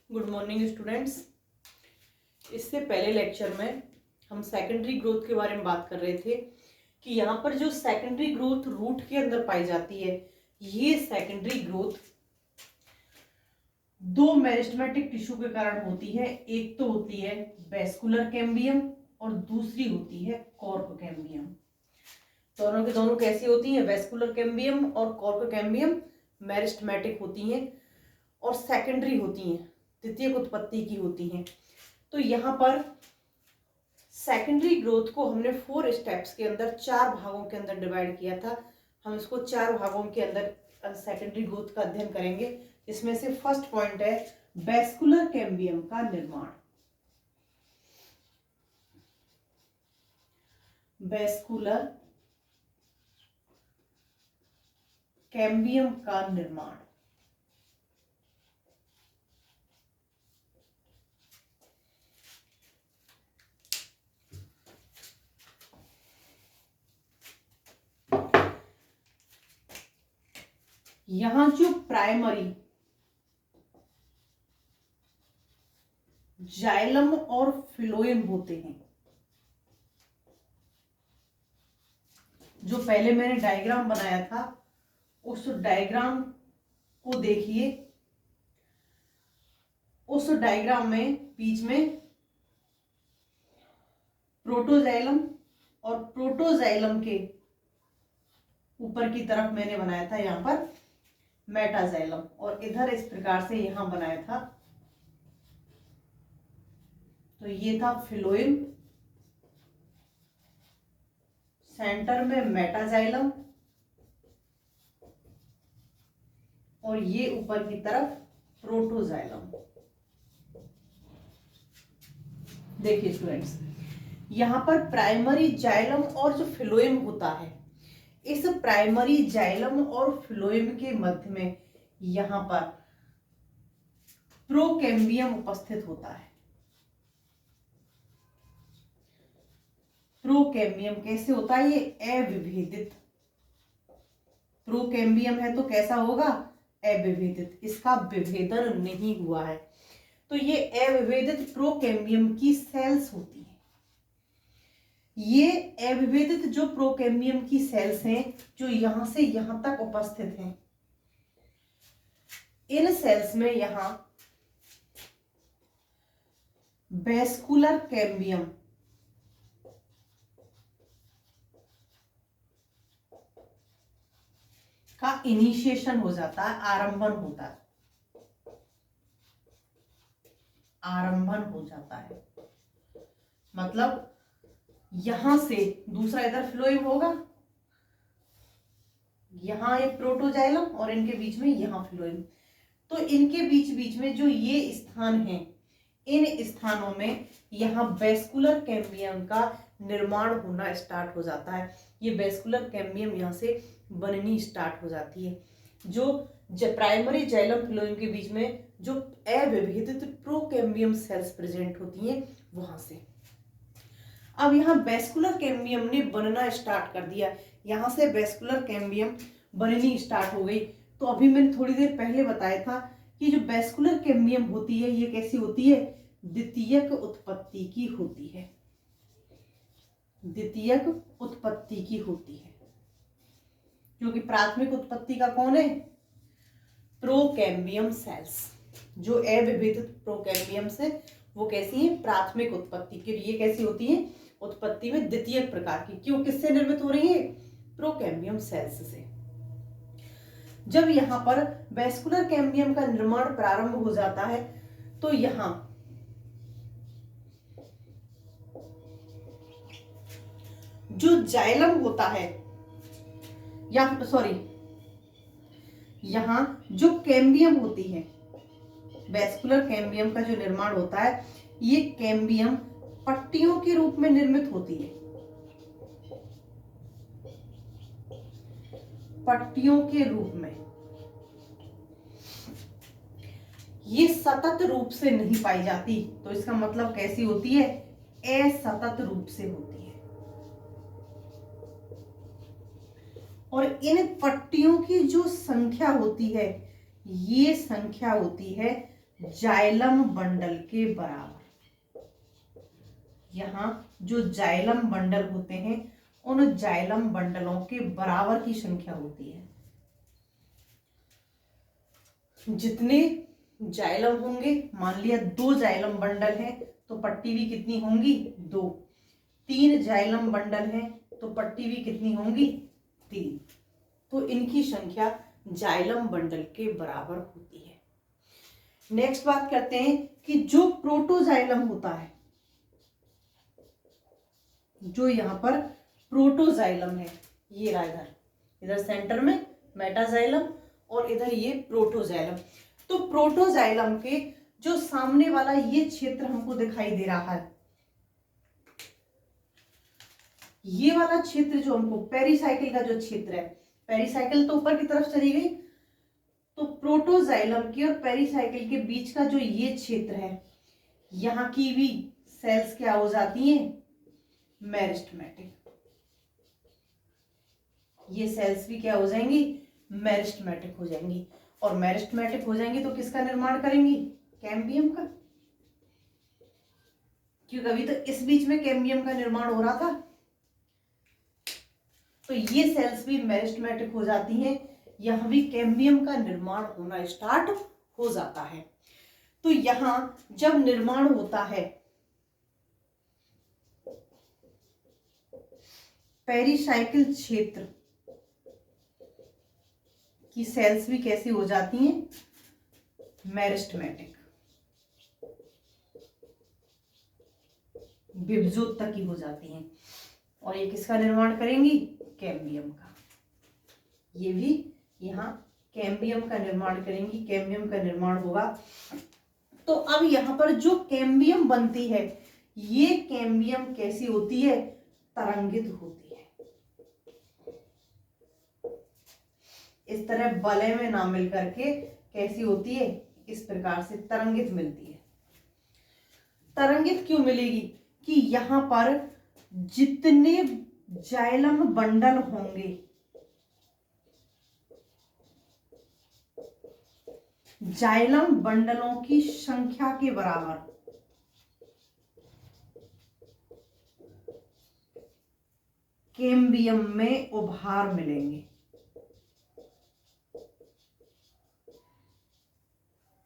Good morning students. इससे पहले lecture में हम सेकेंडरी ग्रोथ के बारे में बात कर रहे थे कि यहाँ पर जो सेकेंडरी ग्रोथ रूट के अंदर पाई जाती है, ये सेकेंडरी ग्रोथ दो मेरिस्टेमेटिक टिश्यू के कारण होती है। एक तो होती है वेस्कुलर कैम्बियम और दूसरी होती है कॉर्क कैम्बियम। दोनों के दोनों कैसी होती हैं? वेस्कुलर कैम्बियम और कॉर्क कैम्बियम मेरिस्टेमेटिक होती हैं और सेकेंडरी होती हैं, द्वितीयक उत्पत्ति की होती हैं। तो यहाँ पर सेकेंडरी ग्रोथ को हमने 4 स्टेप्स के अंदर 4 भागों के अंदर डिवाइड किया था। हम इसको 4 भागों के अंदर सेकेंडरी ग्रोथ का अध्ययन करेंगे। इसमें से फर्स्ट पॉइंट है वेस्कुलर कैम्बियम का निर्माण। वेस्कुलर कैम्बियम का निर्माण। यहां जो प्राइमरी जाइलम और फिलोएम होते हैं, जो पहले मैंने डायग्राम बनाया था उस डायग्राम को देखिए। उस डायग्राम में बीच में प्रोटोजाइलम और प्रोटोजाइलम के ऊपर की तरफ मैंने बनाया था यहाँ पर मेटाजाइलम, और इधर इस प्रकार से यहां बनाया था। तो ये था फिलोएम, सेंटर में मेटाजाइलम और ये ऊपर की तरफ प्रोटोजाइलम। देखिए स्टूडेंट्स, यहां पर प्राइमरी जाइलम और जो फिलोएम होता है, इस प्राइमरी जाइलम और फिलोएम के मध्य में यहां पर प्रोकैम्बियम उपस्थित होता है। प्रोकैम्बियम कैसे होता है? ये अविभेदित प्रोकैम्बियम है तो कैसा होगा? अविभेदित, इसका विभेदन नहीं हुआ है। तो ये अविभेदित प्रोकैम्बियम की सेल्स होती है। ये अविभेदित जो प्रोकैम्बियम की सेल्स हैं, जो यहां से यहां तक उपस्थित हैं, इन सेल्स में यहां वेस्कुलर कैम्बियम का इनिशिएशन हो जाता है, आरंभन होता है, आरंभन हो जाता है। मतलब यहां से दूसरा इधर फ्लोएम होगा, यहां एक प्रोटोजाइलम और इनके बीच में यहां फ्लोएम। तो इनके बीच बीच में जो ये स्थान है, इन स्थानों में यहां वेस्कुलर कैम्बियम का निर्माण होना स्टार्ट हो जाता है। ये वेस्कुलर कैम्बियम यहां से बननी स्टार्ट हो जाती है। जो प्राइमरी जाइलम फिलोएम के बीच में जो अविभेदित प्रोकैम्बियम सेल्स प्रेजेंट होती हैं, वहां से अब यहाँ वेस्कुलर कैम्बियम ने बनना स्टार्ट कर दिया। यहां से वेस्कुलर कैम्बियम बननी स्टार्ट हो गई। तो अभी मैंने थोड़ी देर पहले बताया था कि जो वेस्कुलर कैम्बियम होती है, ये कैसी होती है? द्वितीयक उत्पत्ति की होती है, द्वितीयक उत्पत्ति की होती है। क्योंकि प्राथमिक उत्पत्ति का कौन है? Procambium cells. जो अविभेदित प्रोकैम्बियम से वो कैसी है? प्राथमिक उत्पत्ति की। ये कैसी होती है? उत्पत्ति में द्वितीयक प्रकार की। क्यों? किससे निर्मित हो रही है? प्रोकैम्बियम सेल्स से। जब यहां पर वेस्कुलर कैम्बियम का निर्माण प्रारंभ हो जाता है, तो यहां जो जाइलम होता है, या सॉरी, यहां जो कैम्बियम होती है, वेस्कुलर कैम्बियम का जो निर्माण होता है, ये कैम्बियम पट्टियों के रूप में निर्मित होती है, पट्टियों के रूप में। ये सतत रूप से नहीं पाई जाती। तो इसका मतलब कैसी होती है? असतत रूप से होती है। और इन पट्टियों की जो संख्या होती है, ये संख्या होती है जाइलम बंडल के बराबर। यहाँ जो जाइलम बंडल होते हैं उन जाइलम बंडलों के बराबर की संख्या होती है। जितने जाइलम होंगे, मान लिया 2 जाइलम बंडल है तो पट्टी भी कितनी होंगी 2। 3 जाइलम बंडल है तो पट्टी भी कितनी होंगी 3। तो इनकी संख्या जाइलम बंडल के बराबर होती है। नेक्स्ट बात करते हैं कि जो प्रोटोजाइलम होता है, जो यहाँ पर प्रोटोजाइलम है, ये रहा इधर, इधर सेंटर में मेटाजाइलम और इधर ये प्रोटोजाइलम। तो प्रोटोजाइलम के जो सामने वाला ये क्षेत्र हमको दिखाई दे रहा है, ये वाला क्षेत्र जो हमको पेरिसाइकिल का जो क्षेत्र है, पेरिसाइकिल तो ऊपर की तरफ चली गई, तो प्रोटोजाइलम के और पेरिसाइकिल के बीच का जो ये क्षेत्र है, यहाँ की भी सेल्स क्या हो जाती हैं, मेरिस्टेमेटिक। ये सेल्स भी क्या हो जाएंगी, मेरिस्टेमेटिक हो जाएंगी। और मेरिस्टेमेटिक हो जाएंगी तो किसका निर्माण करेंगी, कैम्बियम का। क्योंकि अभी तो इस बीच में कैम्बियम का निर्माण हो रहा था, तो ये सेल्स भी मेरिस्टेमेटिक हो जाती हैं, यहां भी कैम्बियम का निर्माण होना स्टार्ट हो जाता है। तो यहां जब निर्माण होता है पेरिसाइकिल क्षेत्र की सेल्स भी कैसी हो जाती हैं, मेरिस्टेमेटिक, विभजोत की हो जाती हैं। और ये किसका निर्माण करेंगी, कैम्बियम का। ये भी यहाँ कैम्बियम का निर्माण करेंगी, कैम्बियम का निर्माण होगा। तो अब यहाँ पर जो कैम्बियम बनती है, ये कैम्बियम कैसी होती है, तरंगित होती है। इस तरह वलय में ना मिल करके कैसी होती है, इस प्रकार से तरंगित मिलती है। तरंगित क्यों मिलेगी कि यहां पर जितने जाइलम बंडल होंगे, जाइलम बंडलों की संख्या के बराबर कैम्बियम में उभार मिलेंगे।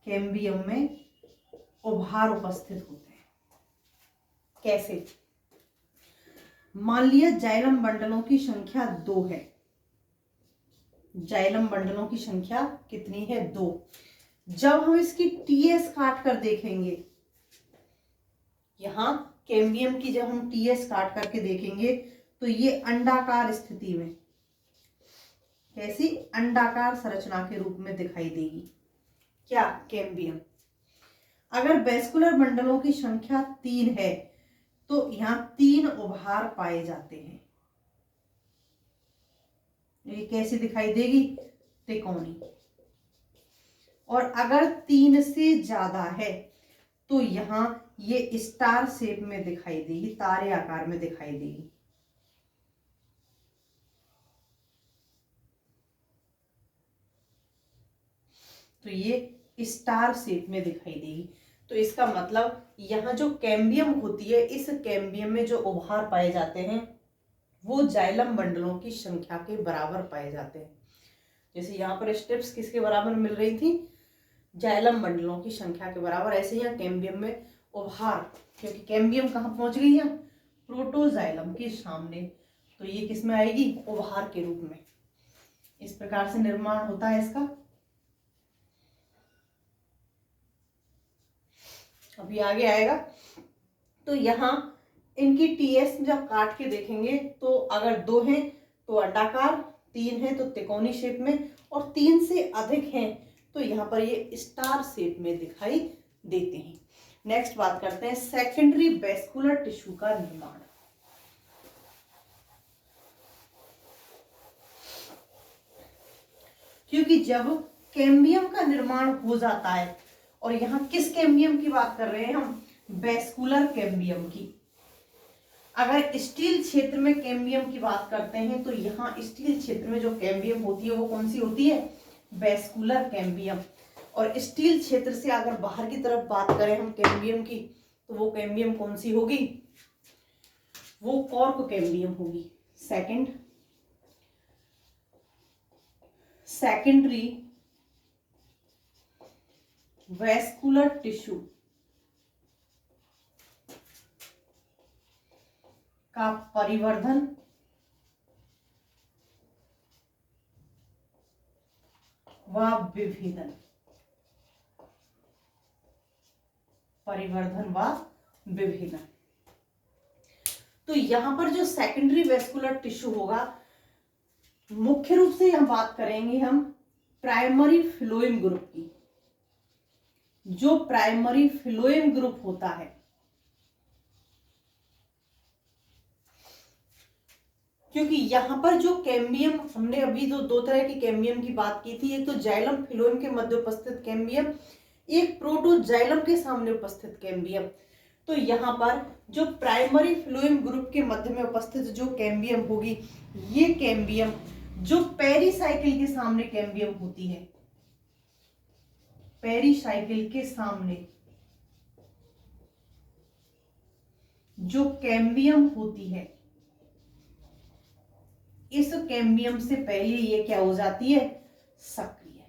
कैम्बियम में उभार उपस्थित होते हैं। कैसे, मान लिया जाइलम बंडलों की संख्या 2 है, जाइलम बंडलों की संख्या कितनी है, 2। जब हम इसकी टीएस काट कर देखेंगे, यहां कैम्बियम की जब हम टीएस काट करके देखेंगे तो ये अंडाकार स्थिति में, कैसी, अंडाकार संरचना के रूप में दिखाई देगी। क्या, कैम्बियम। अगर वेस्कुलर बंडलों की संख्या 3 है तो यहां 3 उभार पाए जाते हैं। ये कैसी दिखाई देगी, त्रिकोणी। और अगर 3 से ज्यादा है तो यहां ये स्टार शेप में दिखाई देगी, तारे आकार में दिखाई देगी। तो ये स्टार शेप में दिखाई देगी। तो इसका मतलब यहाँ जो कैम्बियम होती है, इस कैम्बियम में जो उभार पाए जाते हैं वो जाइलम बंडलों की संख्या के बराबर पाए जाते हैं। जैसे यहाँ पर स्ट्रिप्स किसके बराबर मिल रही थी, जाइलम बंडलों की संख्या के बराबर, ऐसे ही कैम्बियम में उभार, क्योंकि कैम्बियम कहाँ पहुंच गई है, प्रोटोजाइलम के सामने, तो ये किस में आएगी, उभार के रूप में। इस प्रकार से निर्माण होता है इसका। अभी आगे आएगा। तो यहाँ इनकी टीएस जब काट के देखेंगे तो अगर 2 हैं तो अंडाकार, 3 है तो त्रिकोणी शेप में, और 3 से अधिक हैं तो यहाँ पर ये स्टार शेप में दिखाई देते हैं। नेक्स्ट बात करते हैं सेकेंडरी वेस्कुलर टिश्यू का निर्माण। क्योंकि जब कैम्बियम का निर्माण हो जाता है, और यहाँ किस कैम्बियम की बात कर रहे हैं हम, वेस्कुलर कैम्बियम की। अगर स्टील क्षेत्र में कैम्बियम की बात करते हैं तो यहाँ स्टील क्षेत्र में जो कैम्बियम होती है वो कौन सी होती है, वेस्कुलर कैम्बियम। और स्टील क्षेत्र से अगर बाहर की तरफ बात करें हम कैम्बियम की, तो वो कैम्बियम कौन सी होगी? वो कॉर्क कैम्बियम होगी। सेकेंडरी वैस्कुलर टिश्यू का परिवर्धन व विभेदन, परिवर्धन व विभेदन। तो यहां पर जो सेकेंडरी वेस्कुलर टिश्यू होगा, मुख्य रूप से हम बात करेंगे हम प्राइमरी फ्लोएम ग्रुप की। जो प्राइमरी फ्लोएम ग्रुप होता है, क्योंकि यहां पर जो कैम्बियम, हमने अभी जो दो तरह की कैम्बियम की बात की थी, एक तो जाइलम फिलोएम के मध्य उपस्थित कैम्बियम, एक प्रोटोजाइलम के सामने उपस्थित कैम्बियम। तो यहाँ पर जो प्राइमरी फ्लोएम ग्रुप के मध्य में उपस्थित जो कैम्बियम होगी, ये कैम्बियम जो पेरीसाइकिल के सामने कैम्बियम होती है, पेरीसाइकिल के सामने जो कैम्बियम होती है, इस कैम्बियम से पहले ये क्या हो जाती है? सक्रिय।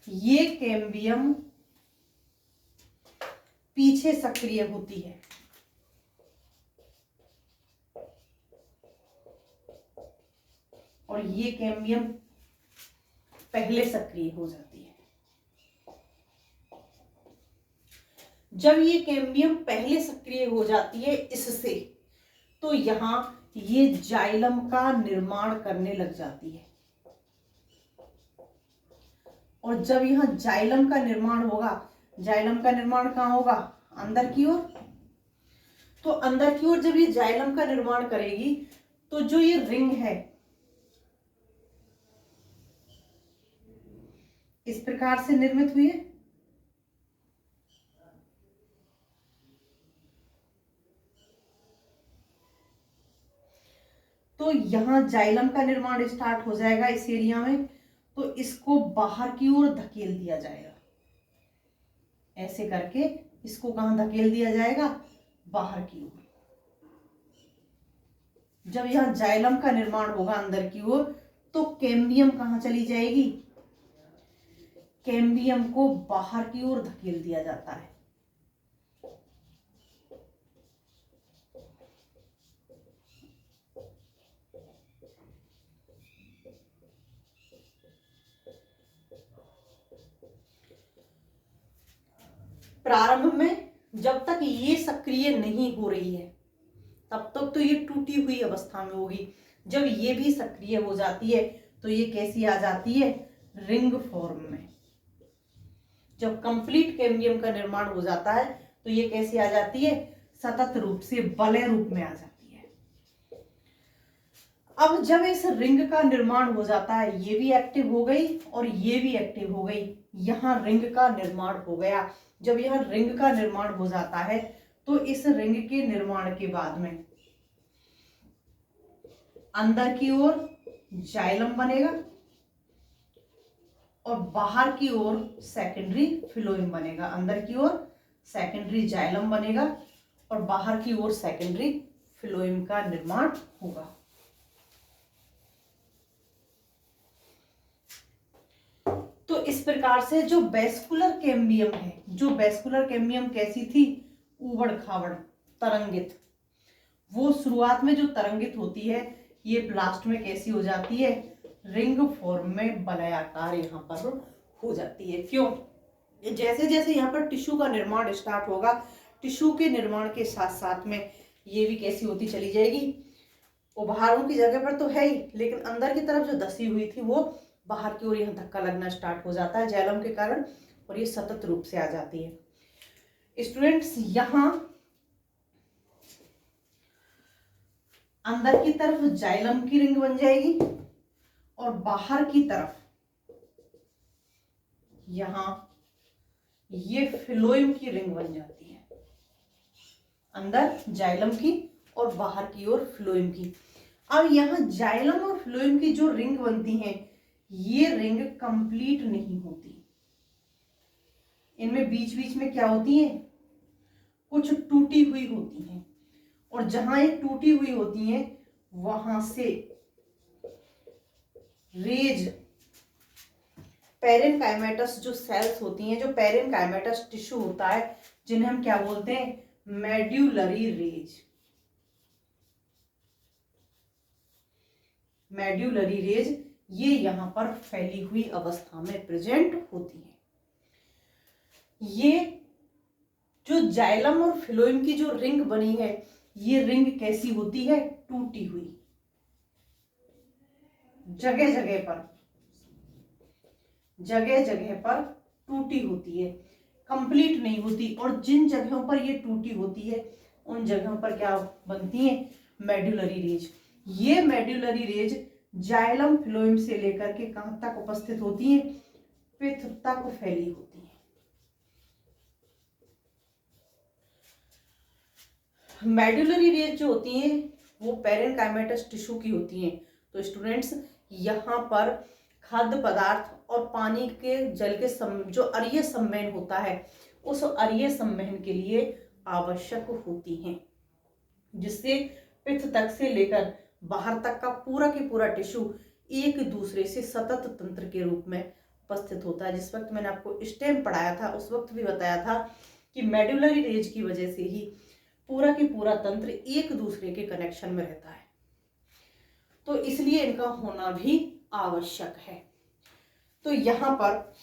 ये कैम्बियम पीछे सक्रिय होती है और ये कैम्बियम पहले सक्रिय हो जाती है। जब ये कैम्बियम पहले सक्रिय हो जाती है इससे, तो यहां ये जाइलम का निर्माण करने लग जाती है। और जब यहां जाइलम का निर्माण होगा, जाइलम का निर्माण कहां होगा? अंदर की ओर। तो अंदर की ओर जब ये जाइलम का निर्माण करेगी, तो जो ये रिंग है इस प्रकार से निर्मित हुई है। तो यहां जाइलम का निर्माण स्टार्ट हो जाएगा इस एरिया में, तो इसको बाहर की ओर धकेल दिया जाएगा। ऐसे करके इसको कहां धकेल दिया जाएगा? बाहर की ओर। जब यहां जाइलम का निर्माण होगा अंदर की ओर, तो कैम्बियम कहां चली जाएगी? कैम्बियम को बाहर की ओर धकेल दिया जाता है। प्रारंभ में जब तक ये सक्रिय नहीं हो रही है, तब तक तो ये टूटी हुई अवस्था में होगी। जब ये भी सक्रिय हो जाती है, तो ये कैसी आ जाती है? रिंग फॉर्म में। जब कंप्लीट कैम्बियम का निर्माण हो जाता है, तो ये कैसी आ जाती है? सतत रूप से वलय रूप में आ जाती है। अब जब इस रिंग का निर्माण हो जाता है, ये भी एक्टिव हो गई और ये भी एक्टिव हो गई, यहां रिंग का निर्माण हो गया। जब यहां रिंग का निर्माण हो जाता है, तो इस रिंग के निर्माण के बाद में अंदर की ओर जाइलम बनेगा और बाहर की ओर सेकेंडरी फ्लोएम बनेगा। अंदर की ओर सेकेंडरी जाइलम बनेगा और बाहर की ओर सेकेंडरी फ्लोएम का निर्माण होगा। तो इस प्रकार से जो वेस्कुलर कैम्बियम है, जो वेस्कुलर कैम्बियम कैसी थी? ऊबड़ खाबड़, तरंगित। वो शुरुआत में जो तरंगित होती है, ये लास्ट में कैसी हो जाती है? रिंग फॉर्म में वलयाकार यहाँ पर हो जाती है। क्यों? जैसे जैसे यहाँ पर टिश्यू का निर्माण स्टार्ट होगा, टिश्यू के निर्माण के साथ साथ में ये भी कैसी होती चली जाएगी? उभारों की जगह पर तो है ही, लेकिन अंदर की तरफ जो धसी हुई थी वो बाहर की ओर यहाँ धक्का लगना स्टार्ट हो जाता है जाइलम के कारण, और ये सतत रूप से आ जाती है। स्टूडेंट्स, यहां अंदर की तरफ जाइलम की रिंग बन जाएगी और बाहर की तरफ यहां ये फ्लोएम की रिंग बन जाती है। अंदर जाइलम की और बाहर की ओर फ्लोएम की। अब यहां जाइलम और फ्लोएम की जो रिंग बनती हैं, ये रिंग कंप्लीट नहीं होती। इनमें बीच बीच में क्या होती है, कुछ टूटी हुई होती हैं, और जहां ये टूटी हुई होती हैं वहां से रेज पेरेनकाइमेटस जो सेल्स होती हैं, जो पेरेनकाइमेटस टिश्यू होता है, जिन्हें हम क्या बोलते हैं, मेड्यूलरी रेज। मेड्यूलरी रेज ये यहां पर फैली हुई अवस्था में प्रेजेंट होती है। ये जो जाइलम और फिलोएम की जो रिंग बनी है, ये रिंग कैसी होती है, टूटी हुई, जगह जगह पर टूटी होती है, कंप्लीट नहीं होती। और जिन जगहों पर ये टूटी होती है उन जगहों पर क्या बनती है, मेड्यूलरी रेज। ये मेड्यूलरी रेज जाइलम फिलोएम से लेकर के कहां तक उपस्थित होती है, पिथ तक फैली होती है। मेड्यूलरी रेज जो होती हैं वो पेरेनकाइमेटस टिश्यू की होती हैं। तो स्टूडेंट्स, यहाँ पर खाद्य पदार्थ और पानी के जल के जो अरीय संवहन होता है, उस अरीय संवहन के लिए आवश्यक होती हैं, जिससे पित्त तक से लेकर बाहर तक का पूरा की पूरा टिश्यू एक दूसरे से सतत तंत्र के रूप में उपस्थित होता है। जिस वक्त मैंने आपको स्टेम पढ़ाया था उस वक्त भी बताया था कि मेड्यूलरी रेज की वजह से ही पूरा की पूरा तंत्र एक दूसरे के कनेक्शन में रहता है, तो इसलिए इनका होना भी आवश्यक है। तो यहां पर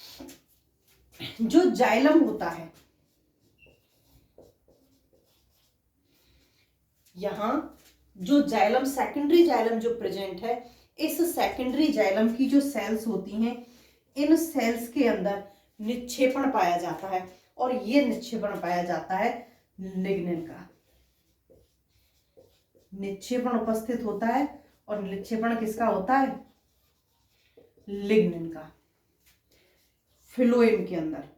जो जाइलम होता है, यहां जो जाइलम, सेकेंडरी जाइलम जो प्रेजेंट है, इस सेकेंडरी जाइलम की जो सेल्स होती हैं, इन सेल्स के अंदर निक्षेपण पाया जाता है, और ये निक्षेपण पाया जाता है लिग्निन का। निक्षेपण उपस्थित होता है, और निक्षेपण किसका होता है, लिग्निन का। फिलोएम के अंदर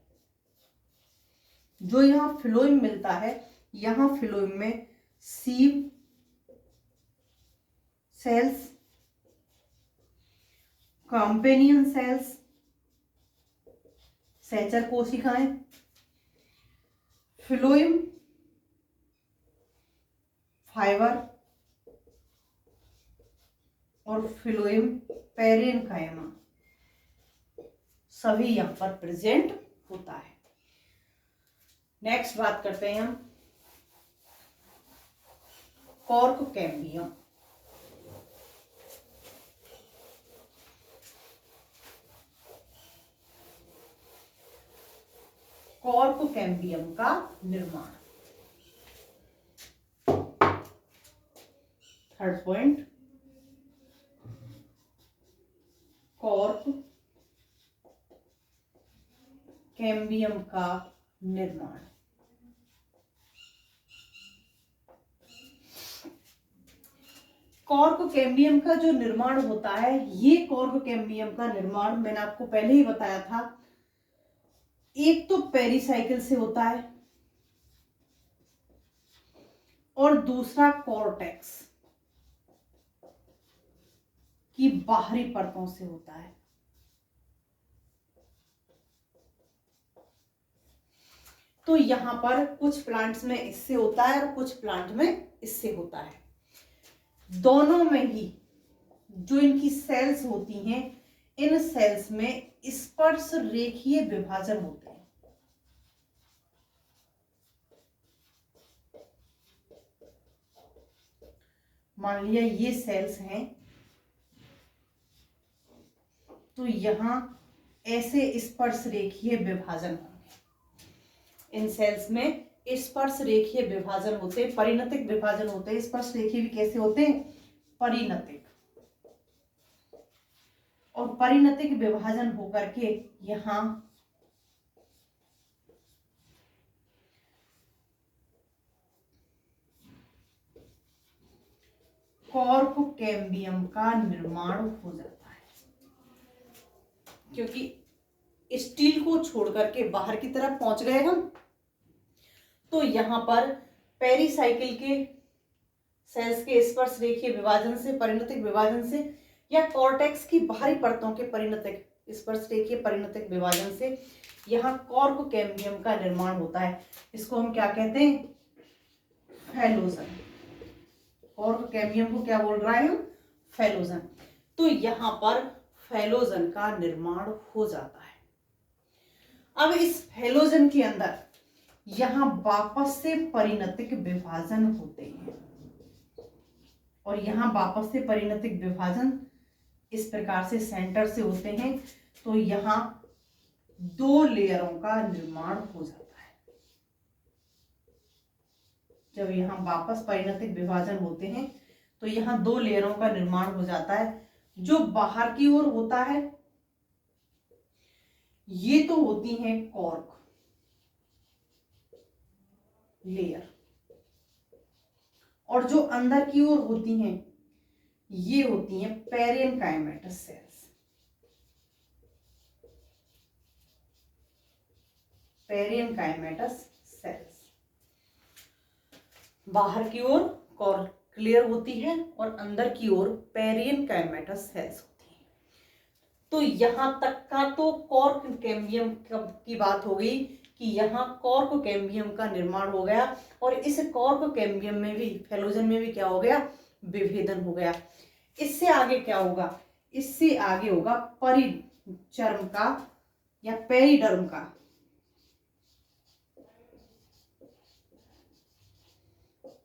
जो यहां फिलोएम मिलता है, यहां फिलोएम में सीव सेल्स, कॉम्पेनियन सेल्स, सहचर कोशिकाएं, फिलोएम फाइबर और फिलोएम पेरेनकाइमा सभी यहां पर प्रेजेंट होता है। नेक्स्ट बात करते हैं हम कॉर्क कैम्बियम। कॉर्क कैम्बियम का निर्माण, थर्ड पॉइंट, कॉर्क कैम्बियम का निर्माण। कॉर्क कैम्बियम का जो निर्माण होता है, ये कॉर्क कैम्बियम का निर्माण मैंने आपको पहले ही बताया था, एक तो पेरिसाइकिल से होता है और दूसरा कॉर्टेक्स की बाहरी परतों से होता है। तो यहां पर कुछ प्लांट्स में इससे होता है और कुछ प्लांट में इससे होता है। दोनों में ही जो इनकी सेल्स होती हैं, इन सेल्स में स्पर्श रेखीय विभाजन होते हैं। मान लिया ये सेल्स हैं, तो यहां ऐसे स्पर्श रेखीय विभाजन होंगे। इन सेल्स में स्पर्श रेखीय विभाजन होते हैं, परिणतिक विभाजन होते हैं। स्पर्श रेखीय भी कैसे होते हैं, परिणतिक। और परिणतिक विभाजन होकर के यहां कॉर्क कैम्बियम का निर्माण हो जाता है, क्योंकि स्टील को छोड़ करके बाहर की तरफ पहुंच गए हम, तो यहां पर पेरिसाइकिल के सेल्स के स्पर्श रेखीय विभाजन से, परिणतिक विभाजन से या कॉर्टेक्स की बाहरी परतों के परिणतिक स्पर्शरेखीय परिणतिक विभाजन से यहाँ कॉर्क कैम्बियम का निर्माण होता है। इसको हम क्या कहते हैं? फैलोजन। कॉर्क कैम्बियम को क्या बोल रहा है हम? फैलोजन। तो यहाँ पर फैलोजन का निर्माण हो जाता है। अब इस फैलोजन के अंदर यहाँ वापस से परिणतिक विभाजन होते हैं और यहाँ वापस से परिणतिक विभाजन इस प्रकार से सेंटर से होते हैं। तो यहाँ 2 लेयरों का निर्माण हो जाता है। जब यहाँ वापस परिणतिक विभाजन होते हैं तो यहाँ 2 लेयरों का निर्माण हो जाता है। जो बाहर की ओर होता है ये तो होती हैं कॉर्क लेयर, और जो अंदर की ओर होती हैं ये होती हैं पेरेनकाइमेटस सेल्स। पेरेनकाइमेटस सेल्स बाहर की ओर कॉर्क लेयर होती है और अंदर की ओर पेरेनकाइमेटस सेल्स होती हैं। तो यहां तक का तो कॉर्क कैम्बियम की बात हो गई कि यहाँ कॉर्क कैम्बियम का निर्माण हो गया और इस कॉर्क कैम्बियम में भी फैलोजन में भी क्या हो गया? विभेदन हो गया। इससे आगे क्या होगा? इससे आगे होगा परिचर्म का या पेरिडर्म का।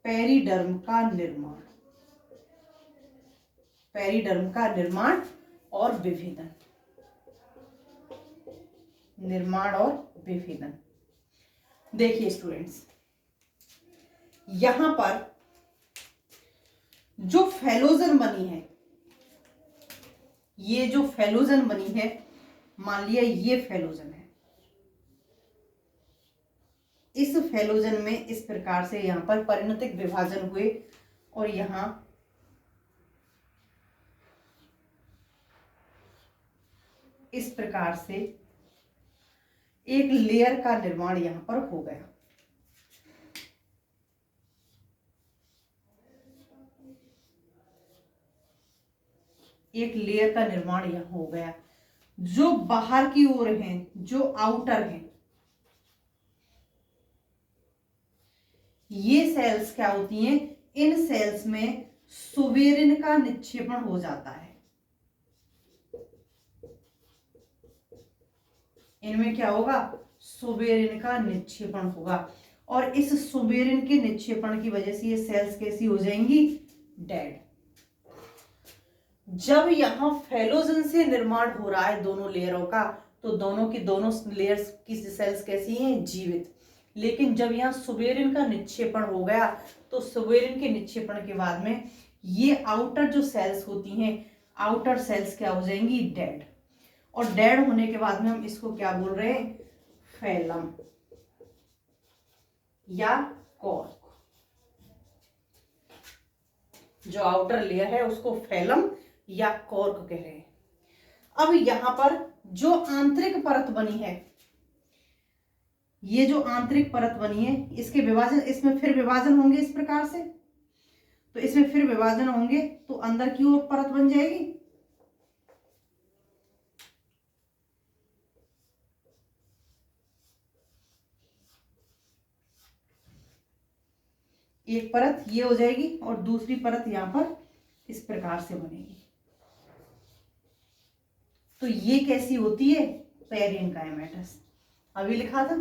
पेरिडर्म का निर्माण, पेरिडर्म का निर्माण और विभेदन, निर्माण और विभेदन। देखिए स्टूडेंट्स, यहां पर जो फैलोजन बनी है, ये जो फैलोजन बनी है, मान लिया ये फैलोजन है। इस फैलोजन में इस प्रकार से यहां पर परिणतिक विभाजन हुए और यहां इस प्रकार से एक लेयर का निर्माण यहां पर हो गया। एक लेयर का निर्माण यहां हो गया। जो बाहर की ओर हैं, जो आउटर हैं, ये सेल्स क्या होती हैं? इन सेल्स में सुबेरिन का निक्षेपण हो जाता है। इनमें क्या होगा? सुबेरिन का निक्षेपण होगा और इस सुबेरिन के निक्षेपण की वजह से ये सेल्स कैसी हो जाएंगी? डेड। जब यहां फैलोजन से निर्माण हो रहा है दोनों लेयरों का, तो दोनों की दोनों लेयर्स की सेल्स कैसी हैं? जीवित। लेकिन जब यहाँ सुबेरिन का निक्षेपण हो गया तो सुबेरिन के निक्षेपण के बाद में ये आउटर जो सेल्स होती हैं, आउटर सेल्स क्या हो जाएंगी? डेड। और डेड होने के बाद में हम इसको क्या बोल रहे हैं? फैलम या कॉर्क। जो आउटर लेयर है उसको फैलम या कॉर्क कह रहे हैं। अब यहां पर जो आंतरिक परत बनी है, ये जो आंतरिक परत बनी है, इसके विभाजन, इसमें फिर विभाजन होंगे इस प्रकार से। तो इसमें फिर विभाजन होंगे तो अंदर की ओर परत बन जाएगी। एक परत ये हो जाएगी और दूसरी परत यहां पर इस प्रकार से बनेगी। तो ये कैसी होती है? पेरेनकाइमेटस। अभी लिखा था।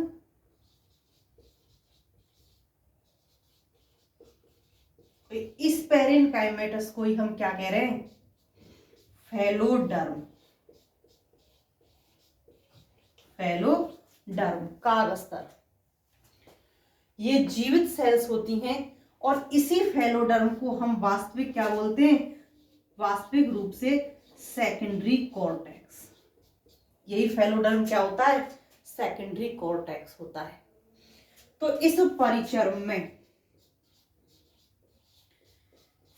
इस पेरेनकाइमेटस को ही हम क्या कह रहे हैं? फैलोडर्म। फैलोडर्म कागस्तर। ये जीवित सेल्स होती हैं और इसी फैलोडर्म को हम वास्तविक क्या बोलते हैं? वास्तविक रूप से सेकेंडरी कॉर्टेक्स। यही फैलोडर्म क्या होता है? सेकेंडरी कॉर्टेक्स होता है। तो इस परिचर्म में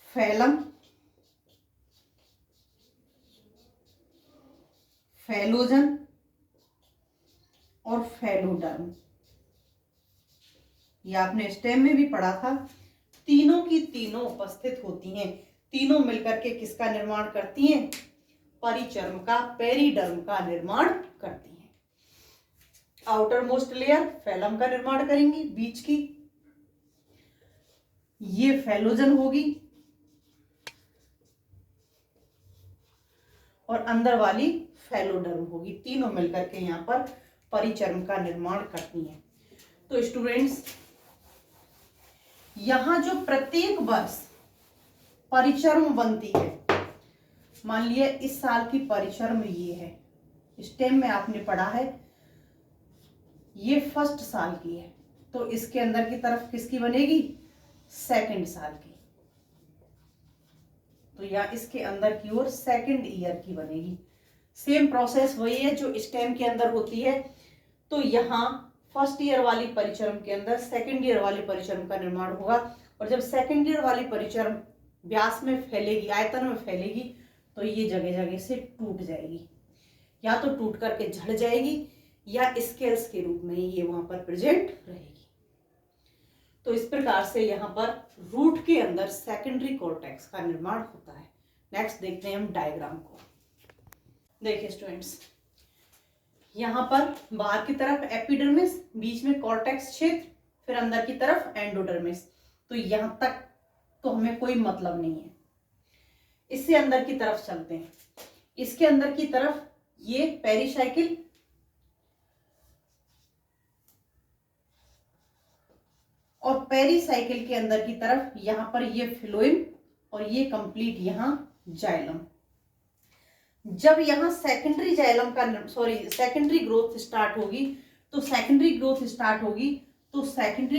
फैलम, फैलोजन और फैलोडर्म, ये आपने स्टेम में भी पढ़ा था, तीनों की तीनों उपस्थित होती हैं। तीनों मिलकर के किसका निर्माण करती हैं? परिचर्म का, पेरिडर्म का निर्माण करती हैं। आउटर मोस्ट लेयर फैलम का निर्माण करेंगी, बीच की ये फैलोजन होगी और अंदर वाली फैलोडर्म होगी। तीनों मिलकर के यहाँ पर परिचर्म का निर्माण करती हैं। तो स्टूडेंट्स, यहां जो प्रत्येक वर्ष परिचर्म बनती है, मान लिया इस साल की परिचर्म ये है, स्टेम में आपने पढ़ा है ये फर्स्ट साल की है, तो इसके अंदर की तरफ किसकी बनेगी? सेकंड साल की। तो या इसके अंदर की ओर सेकंड ईयर की बनेगी। सेम प्रोसेस वही है जो स्टेम के अंदर होती है। तो यहाँ फर्स्ट ईयर वाली परिचर्म के अंदर सेकंड ईयर वाली परिचर्म का निर्माण होगा, और जब सेकंड ईयर वाली परिचर्म व्यास में फैलेगी, आयतन में फैलेगी, तो ये जगह जगह से टूट जाएगी, या तो टूट करके झड़ जाएगी या स्केल्स के रूप में ये वहां पर प्रेजेंट रहेगी। तो इस प्रकार से यहाँ पर रूट के अंदर सेकेंडरी कॉर्टेक्स का निर्माण होता है। नेक्स्ट देखते हैं हम डायग्राम को। देखिए स्टूडेंट्स, यहाँ पर बाहर की तरफ एपिडर्मिस, बीच में कॉर्टेक्स क्षेत्र, फिर अंदर की तरफ एंडोडर्मिस। तो यहां तक तो हमें कोई मतलब नहीं है। इससे अंदर की तरफ चलते हैं। इसके अंदर की तरफ ये पेरिसाइकिल, और पेरिसाइकिल के अंदर की तरफ यहां पर ये फ्लोएम, और ये कंप्लीट यहां जाइलम। जब यहां सेकेंडरी जाइलम का सेकेंडरी ग्रोथ स्टार्ट होगी, तो सेकेंडरी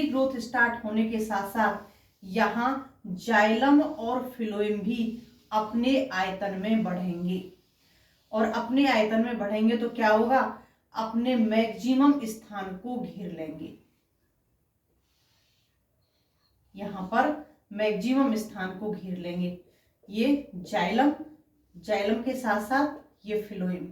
ग्रोथ स्टार्ट होने के साथ साथ यहां जाइलम और फ्लोएम भी अपने आयतन में बढ़ेंगे, और अपने आयतन में बढ़ेंगे तो क्या होगा? अपने मैक्सिमम स्थान को घेर लेंगे। यहां पर मैक्सिमम स्थान को घेर लेंगे। ये जाइलम, जाइलम के साथ साथ ये फ्लोएम।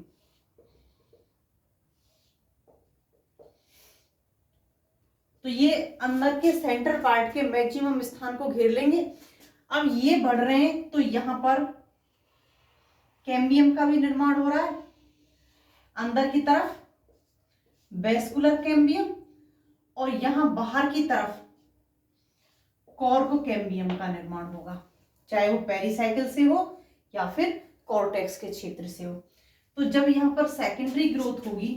तो ये अंदर के सेंटर पार्ट के मैक्सिमम स्थान को घेर लेंगे। अब ये बढ़ रहे हैं तो यहां पर कैम्बियम का भी निर्माण हो रहा है, अंदर की तरफ वेस्कुलर कैम्बियम, और यहां बाहर की तरफ कॉर्क कैम्बियम का निर्माण होगा, चाहे वो पेरिसाइकिल से हो या फिर कॉर्टेक्स के क्षेत्र से हो। तो जब यहां पर सेकेंडरी ग्रोथ होगी,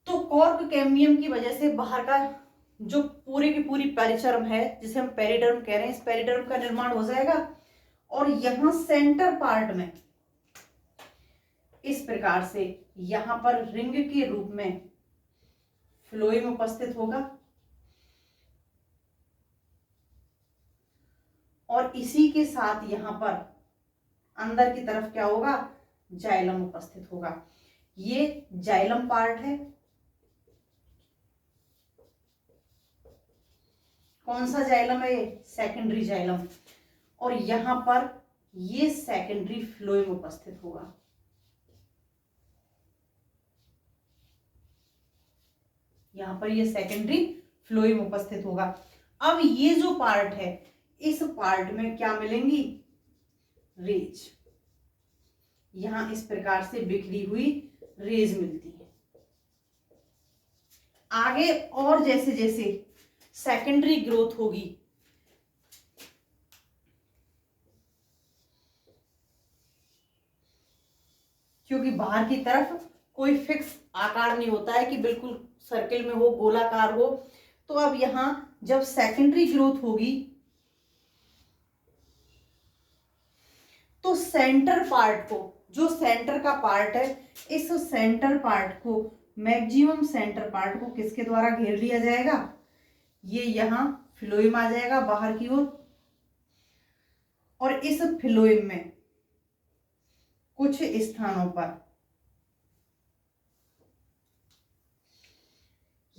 तो कॉर्क कैम्बियम की वजह से बाहर का जो पूरी की पूरी पेरिचर्म है, जिसे हम पेरिडर्म कह रहे हैं, इस पेरिडर्म का निर्माण हो जाएगा, और यहां सेंटर पार्ट में इस प्रकार से यहां पर रिंग के रूप में फ्लोएम उपस्थित होगा, और इसी के साथ यहां पर अंदर की तरफ क्या होगा? जाइलम उपस्थित होगा। ये जाइलम पार्ट है। कौन सा जाइलम है? Secondary xylem. और यहां पर ये सेकेंडरी फ्लोएम उपस्थित होगा। यहां पर ये सेकेंडरी फ्लोएम उपस्थित होगा। अब ये जो पार्ट है, इस पार्ट में क्या मिलेंगी? रेज। यहां इस प्रकार से बिखरी हुई रेज मिलती है। आगे और जैसे जैसे सेकेंडरी ग्रोथ होगी, क्योंकि बाहर की तरफ कोई फिक्स आकार नहीं होता है कि बिल्कुल सर्किल में हो, गोलाकार हो। तो अब यहां जब सेकेंडरी ग्रोथ होगी, तो सेंटर पार्ट को, जो सेंटर का पार्ट है, इस सेंटर पार्ट को, मैक्सिमम सेंटर पार्ट को किसके द्वारा घेर लिया जाएगा? ये यहां फ्लोएम आ जाएगा बाहर की ओर, और इस फ्लोएम में कुछ स्थानों पर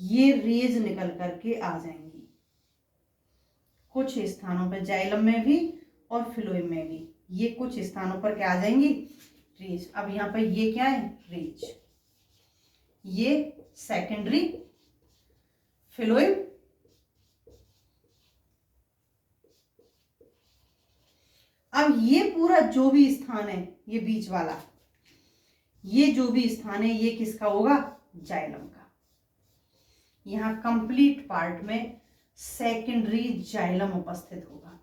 ये रेज निकल करके आ जाएंगी। कुछ स्थानों पर जाइलम में भी और फ्लोएम में भी ये कुछ स्थानों पर क्या आ जाएंगी? रेज। अब यहां पर ये क्या है? रेज। ये सेकेंडरी फिलोएम, अब ये पूरा जो भी स्थान है, ये बीच वाला, ये जो भी स्थान है, ये किसका होगा? जाइलम का। यहां कंप्लीट पार्ट में सेकेंडरी जाइलम उपस्थित होगा,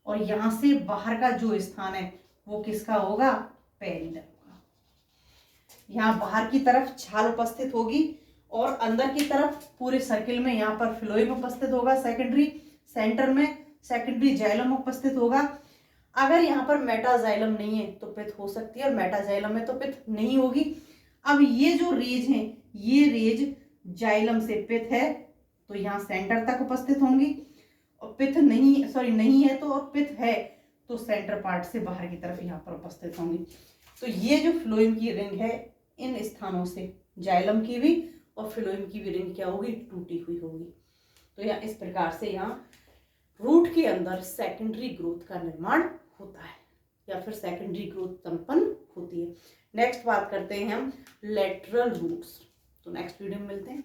और यहां से बाहर का जो स्थान है वो किसका होगा? पेरिडम का। यहां बाहर की तरफ छाल उपस्थित होगी, और अंदर की तरफ पूरे सर्किल में यहाँ पर फ्लोएम उपस्थित होगा सेकेंडरी, सेंटर में सेकेंडरी जाइलम उपस्थित होगा। अगर यहाँ पर मेटाजाइलम नहीं है तो पिथ हो सकती है, और मेटाजाइलम में तो पिथ नहीं होगी। अब ये जो रेज हैं, ये रेज जाइलम से पिथ है तो यहाँ सेंटर तक उपस्थित होंगी, और पिथ नहीं है तो, और पिथ है तो सेंटर पार्ट से बाहर की तरफ यहाँ पर उपस्थित होंगी। तो ये जो फ्लोएम की रिंग है, इन स्थानों से जाइलम की भी और फ्लोएम की भी रिंग क्या होगी? टूटी हुई होगी। तो यहाँ इस प्रकार से यहाँ रूट के अंदर सेकेंडरी ग्रोथ का निर्माण होता है, या फिर सेकेंडरी ग्रोथ संपन्न होती है। नेक्स्ट बात करते हैं हम लेटरल रूट्स। तो नेक्स्ट वीडियो में मिलते हैं।